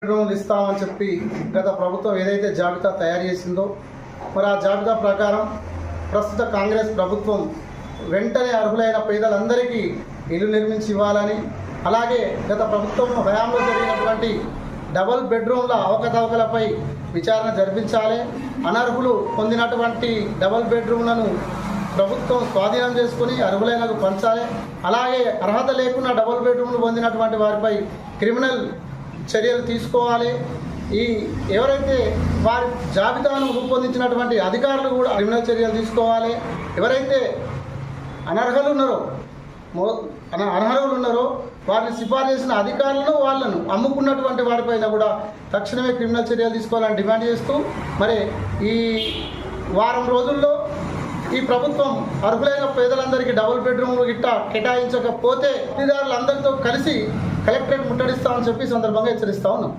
బెడ్రూమ్లు ఇస్తామని చెప్పి గత ప్రభుత్వం ఏదైతే జాబితా తయారు చేసిందో మరి ఆ జాబితా ప్రకారం ప్రస్తుత కాంగ్రెస్ ప్రభుత్వం వెంటనే అర్హులైన పేదలందరికీ ఇల్లు నిర్మించి ఇవ్వాలని, అలాగే గత ప్రభుత్వం హయాంలో జరిగినటువంటి డబుల్ బెడ్రూమ్ల అవకతవకలపై విచారణ జరిపించాలి. అనర్హులు పొందినటువంటి డబుల్ బెడ్రూమ్లను ప్రభుత్వం స్వాధీనం చేసుకుని అర్హులైనకు పంచాలి. అలాగే అర్హత లేకుండా డబుల్ బెడ్రూమ్లు పొందినటువంటి వారిపై క్రిమినల్ చర్యలు తీసుకోవాలి. ఎవరైతే వారి జాబితాను రూపొందించినటువంటి అధికారులు కూడా క్రిమినల్ చర్యలు తీసుకోవాలి. ఎవరైతే అనర్హులు ఉన్నారో వారిని సిఫారసు చేసిన అధికారులను వాళ్ళను అమ్ముకున్నటువంటి వారిపైన కూడా తక్షణమే క్రిమినల్ చర్యలు తీసుకోవాలని డిమాండ్ చేస్తూ మరి ఈ వారం రోజుల్లో ఈ ప్రభుత్వం అర్హులైన పేదలందరికీ డబుల్ బెడ్రూమ్లు గిట్ట కేటాయించకపోతే లబ్ధిదారులందరితో కలిసి కలెక్టరేట్ ముట్టడిస్తామని చెప్పి సందర్భంగా హెచ్చరిస్తా ఉన్నాం.